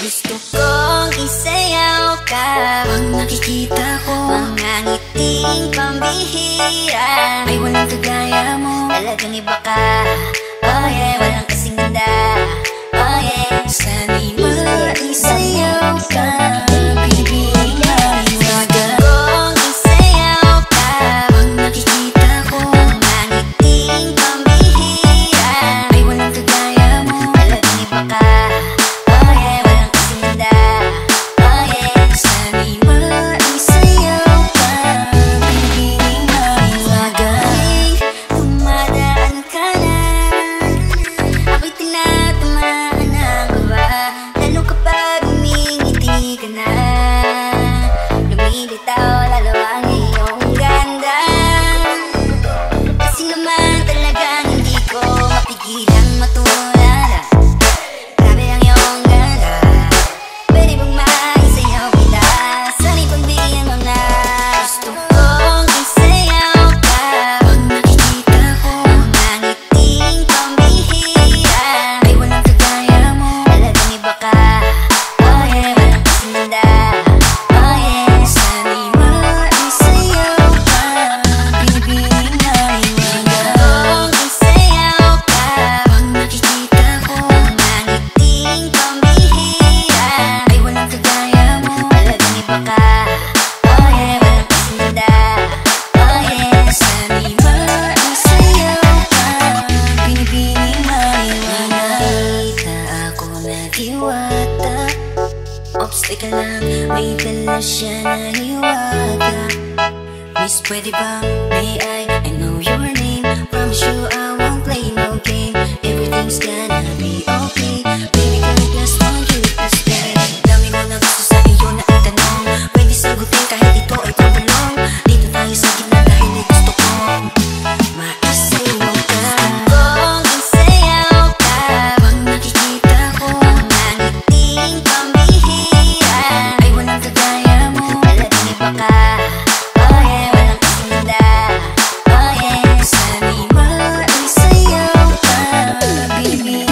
Gusto kong isayaw ka pag nakikita ko mga ngiting pambihira. Ay walang kagaya mo, talagang iba ka. Oh yeah, walang kasing ganda. Oh yeah, sana'y maisayaw ka. Ops, teka lang, may dala siya na hiwaga. Miss, pwede ba? May I know your name. Promise you I won't play no game. Everything's gonna be okay. Baby girl, just want you to stay. Dami mo na gusto sa iyo na itanong. Pwede sagutin kahit ito ay pabulong. Dito tayo sa gitna dahil ay gusto ko maisayaw ka. Kung isayaw ka pag nakikita ko mga ngiting pambihira. Ay walang kagaya mo, talagang iba ka. Oh yeah, walang kasing ganda. Oh yeah, sana'y maisayaw ka, baby.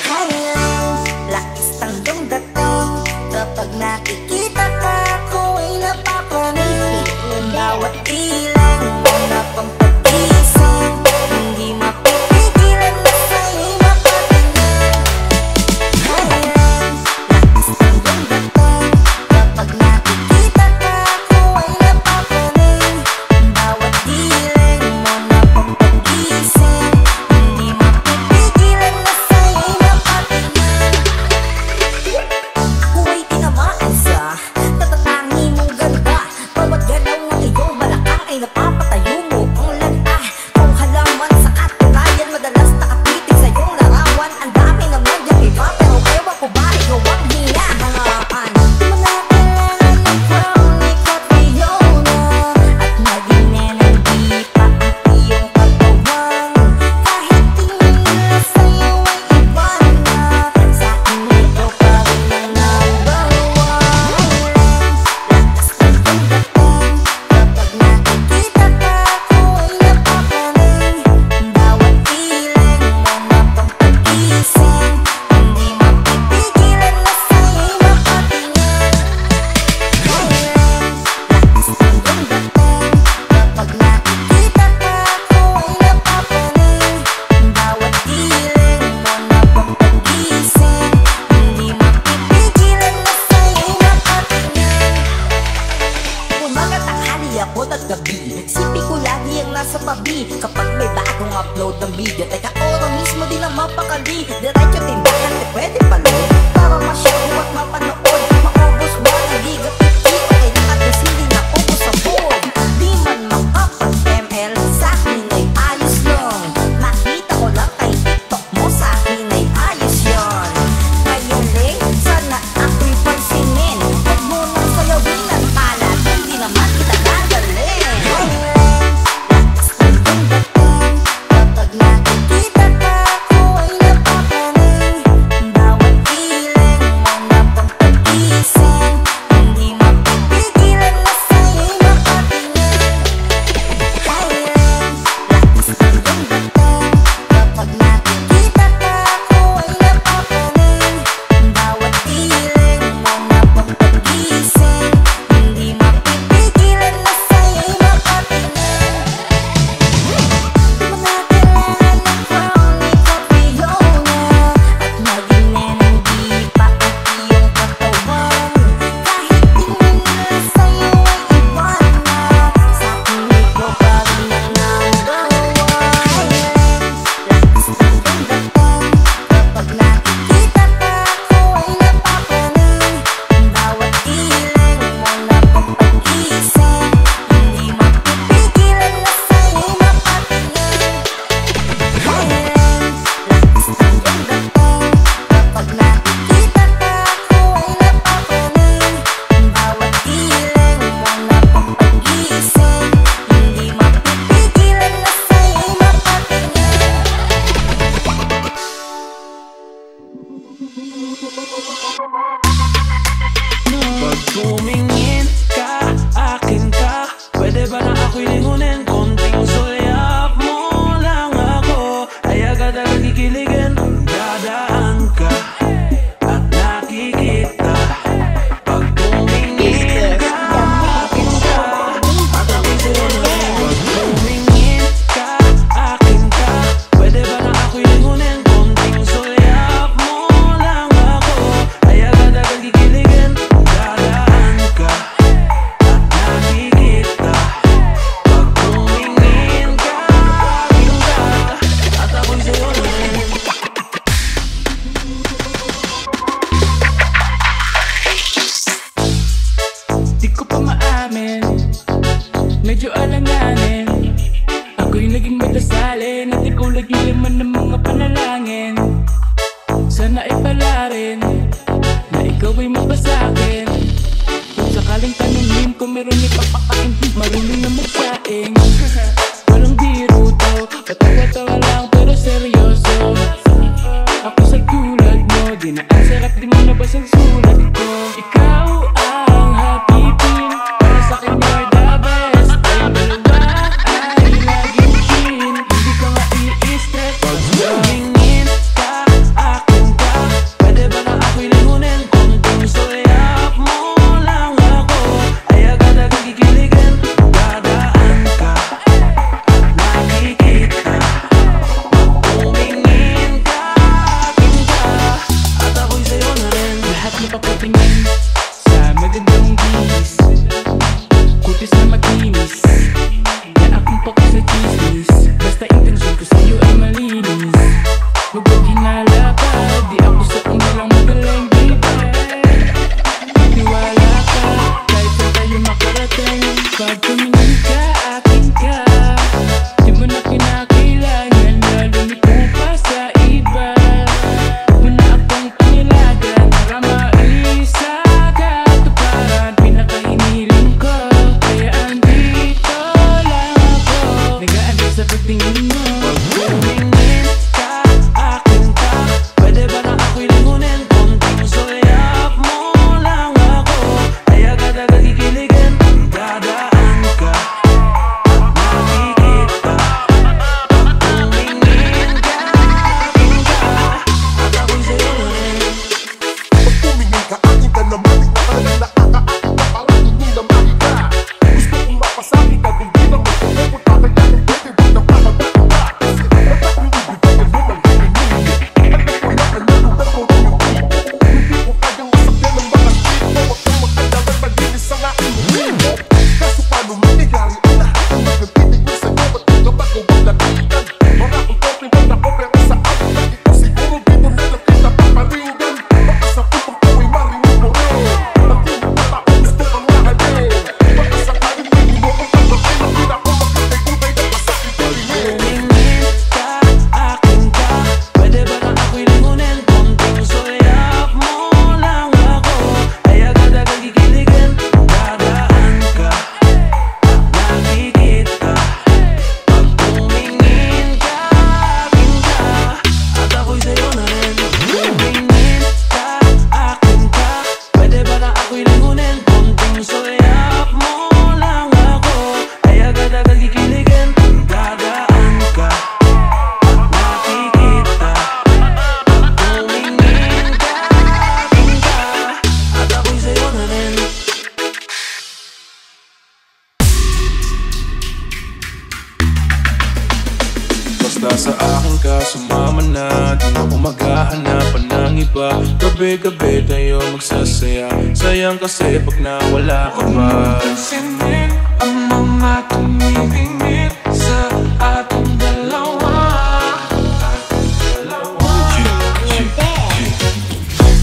Highlands, lakas ng iyong dating. Kapag nakikita ka, ako'y napapanig. Bawat ilang wala pang pag-isip, hindi mapipigilan na sa'yo'y mapatingin. Highlands, lakas ng iyong dating. Kapag nakikita ka, ako'y napapanig. Bawat ilang wala pang pag-isip, hindi mapipigilan na sa'yo'y mapatingin. Huwag tinamaan sa tatatangi mong ganda. Bawat galaw ng iyong balakang ay napapatayo mo ang lanta. Kung halaman sa katunayan, madalas nakapitig sa iyong larawan. Ang dami naman yung iba, pero ewan ko ba ikaw ang hinahangaan. Di mo na kailangan ng crown, ikaw Fiona. At naging nenandi pa ang iyong katawan. Kahit tingin nila sa'yo ay iba na, sa akin ikaw pa rin ang number one. Lakas ng iyong dating. Kapag nakikita ka, ako'y napapanig. Bawat ilang wala pang pag-isip, hindi mapipigilan na sa'yo'y mapatingin. Highlands, lakas ng iyong dating. Kapag nakikita ka, ako'y napapanig. Bawat ilang wala pang pag-isip, hindi mapipigilan na sa'yo'y mapatingin. Umaga, tanghali, hapon at gabi, isipin ko lagi ang nasa tabi. Kapag may bagong upload ng video, teka oro mismo din ang mapakali. Diretso tindahan, di pwede palo, para ma-show at mapanood. Maubos ba ng giga-50 o kaya at least hindi na ubos sa board. Di man makapag-ML, sa akin ay ayos lang. Nakita ko lang kay TikTok mo, sa akin ay ayos yun. Kaya ling, sana ako'y pansinin. Huwag mo nang sayawin ang kalat, hindi naman kita dadalhin. Highlands, lakas ng iyong dating. Kapag nakikita ka, ako'y napapanig. tingin mo. Pag tumingin ka, akin ka, pwede ba na ako'y lingunin? Konting suyap mo lang ako, ay agad-agad kikiligin. Dadaan ka, nakikita. Pag tumingin ka, akin ka, at ako'y sa'yo na rin. Pag tumingin ka, akin ka naman, di ka talagang nakakaakit ka, parang hindi na makita. Gusto kong mapasabi ka, kung di na magpupunta ka yan, pwede ba na makabati ka? Kasi natakulibig ka naman, alam ko na nalunan ko rin yung tipo. Hindi ko kayang masakyan ng mga tipo. Huwag kang mag-alala, malinis ang aking mundo. Kaso paano mangyayari ang lahat ng nagtitig mo sa'yo? Ba't di ka magawang lapitan? Maraming compliment ako, pero sa akin na ito siguro di mo na lang kita paparinggan. Baka sa putong ko ay marinig mo rin. Nakinig na tao, gusto kang mahalin. Baka sakaling hindi mo kung pagpapay, hindi na ako magkitay-utay na masakit pa rin. Tumingin ka, akin ka, pwede ba na ako'y lingunin? Konting suyap mo lang ako, ay agad-agad kikiligin. Dadaan ka, nakikita. Pag tumingin ka, akin ka, at ako'y sa'yo na rin. Tumingin ka, akin ka, pwede ba na ako'y lingunin? Konting suyap mo lang ako, ay agad-agad kikiligin. Dadaan ka, nakikita. Pag tumingin ka, akin ka, at ako'y sa'yo na rin. Basta sa akin ka, sumama na. Di na ako maghahanapan ng iba. Gabi-gabi tayo magsasaya. Sayang kasi pag nawala ka ba. Pansinin ang mga tumingin sa ating dalawa.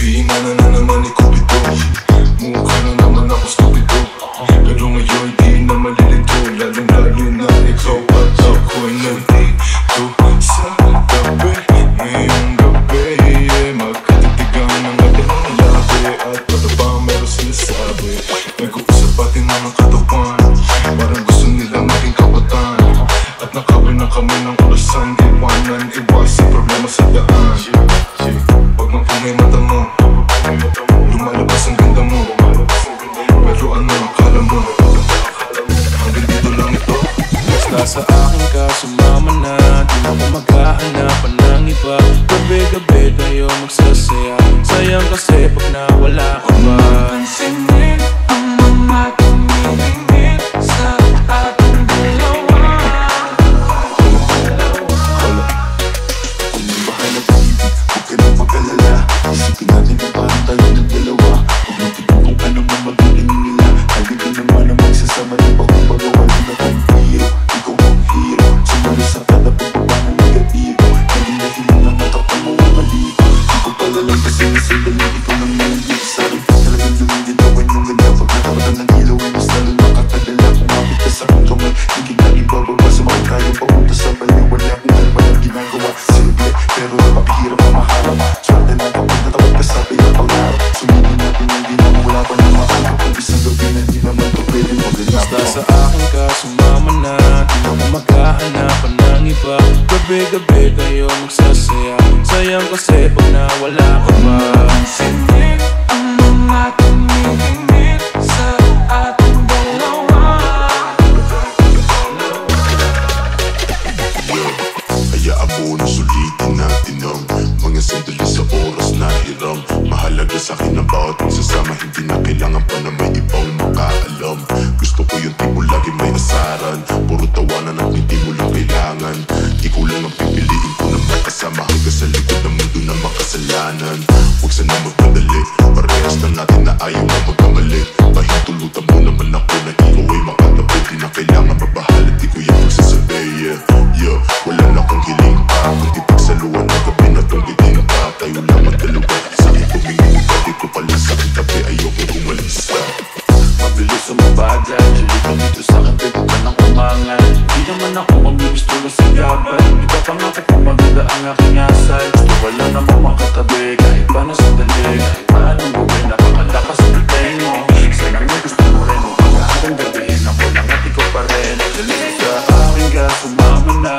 Pihinga na naman ni Cupido. Mukha na naman ako stupido. Pero ngayon di na malilito. Lalong-lalo na ikaw at ako'y nandito sa gabi. Ngayong gabi magkatitigan ng ating labi. At ano ba meron sinasabi? Nag-uusap pati na ng katawan. Parang gusto nila maging kapatan. At nakawin na kami ng orasan. Iwanan, iwasan problema sa daan. Pag mapungay mata mo, lumalabas ang ganda mo. Pero ano akala mo? Hanggang dito lang ito. Basta sa akin ka, sumama na. Di na ako maghahanapan ng iba. Gabi-gabi tayo magsasaya. Sayang kasi pag nawala ka ba. Pansinin ang mga tumingin sa ating dalawa. Wala, kung di ba kayo nag-ibig, huwag ka nang mag-alala. Isipin natin na parang tayo ng dalawa. Huwag natin kung ano man magiging nila. Lagi din naman ang magsasama ng pagpapagawa. Di na tayong hero, ikaw ang hero. Sumalo sa kada pagbaba ng negatibo. Naging dahilan ng matapang mo ang maligo. Di ko pala lang kasi nasadali, ikaw nang nalagay sa akin. Talagang lumiditawan yung ganda. Pag natapatan ng ilaw ay mas lalo nakakadala. Kumapit ka sa aking kamay, di kita ibababa. Sumakit tayo papunta sa baliw. Wala kung ano man ang ginagawa. Simple, pero napakahirap ang maharap. Swerte na kapag natawag ka sa pilang pangarap. Suminin natin yung di na wala pa na maanap. Kung isang gabi na di naman to pwede magandang. Basta sa akin ka, sumama na. Di na ako maghahanapan ng iba. Gabi-gabi tayo magsasaya. Sayang kasi pag nawala ka ba. Pansinin ang mga tumingin sa ating dalawa. Hayaan mo na sulitin natin ang mga sandali sa oras na hiram. Mahalaga sa akin ang bawat pagsasama. Hindi na kailangan pa na may ibang makaalam. Gusto ko yung tipo lagi may asaran. Puro tawanan at hindi mo lang kailangan. Di ko lang ang pipiliin ko na makasama. Hanggang sa likod ng mundo na makasalanan. Huwag sana magpadali, parehas na natin na ayaw na magkamali. Pahintulutan mo naman ako na ikaw ay makatabi. Di na kailangan mabahala, di ko yung pagsasabi. Yeah, wala na akong hiling pa. Kundi pagsaluan ng gabi na tong giting pa. Tayo lamang dalawa, sa akin tumingin ka. Di ko pala sa akin tabi, ayoko umalis ka. Mabilis ang mabagay, halika dito sa akin, pwede ka nang umangal. Di naman ako mamimisto na sa gabay. Iba pa nga ko kung maganda ang aking asay. Gusto ko lang naman makatabi, kahit pa na sandali. Kahit pa anong gawin, napakalakas ang bigay mo. Sana nga gusto mo rin, upang hanggang gabihin ako lang at ikaw pa rin. Halika sa akin ka, sumama na.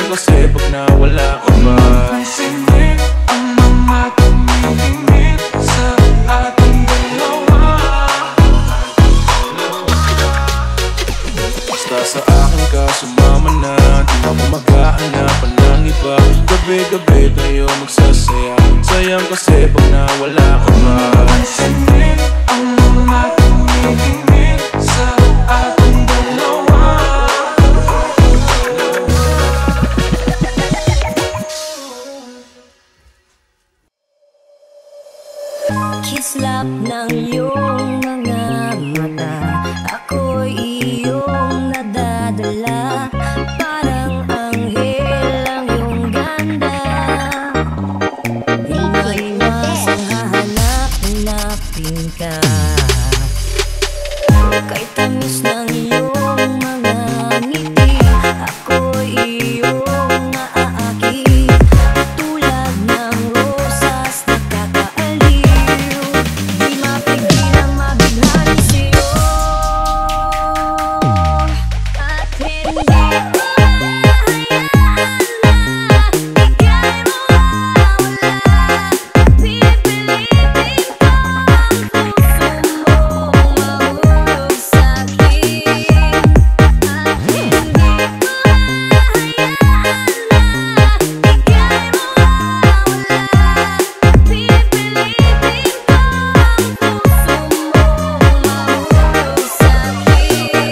Sayang kasi pag nawala ka ba. Pansinin ang mga tumingin sa ating dalawa. Basta sa akin ka sumama na, di ako maghahanapan ng iba. Gabi-gabi tayo magsasaya, sayang kasi pag nawala ka ba. Pansinin ang mga tumingin sa ating dalawa. Kislap ng iyong mga mata, ako'y iyong nadadala. Parang anghel ang iyong ganda. Di maiwasang hahanap-hanapin ka. Kay tamis ng iyong mga ngiti, ako'y iyong naaakit. Tulad ng rosas na kakaaliw, di mapigilang mabighani sa'yo. At hindi ko hahayaan na ika'y mawawala. Pipilitin ko ang puso mong mahulog sa'kin. At hindi ko hahayaan na ika'y mawawala. Pipilitin ko ang puso mong mahulog sa'kin.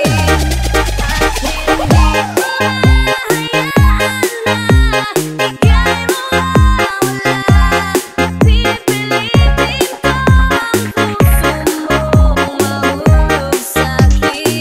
At hindi ko hahayaan na ika'y mawawala. Pipilitin ko ang puso mo mahulog sa'kin.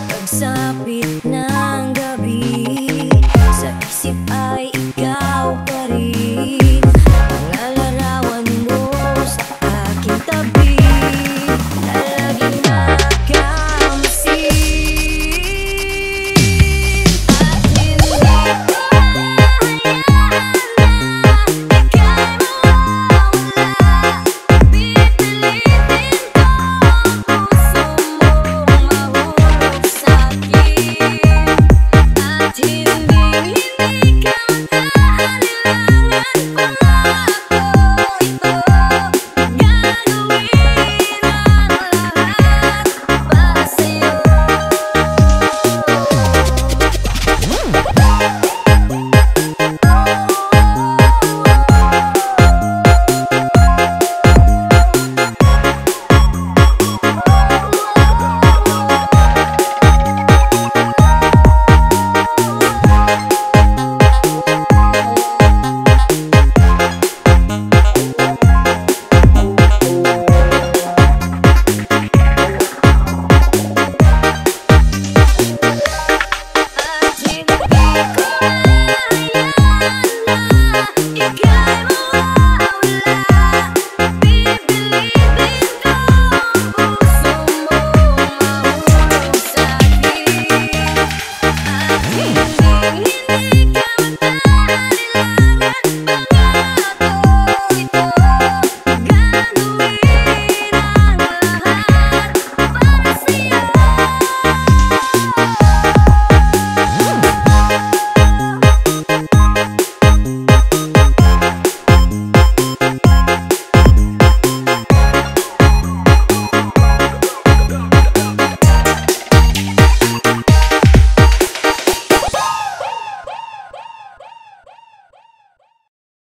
Pagsapit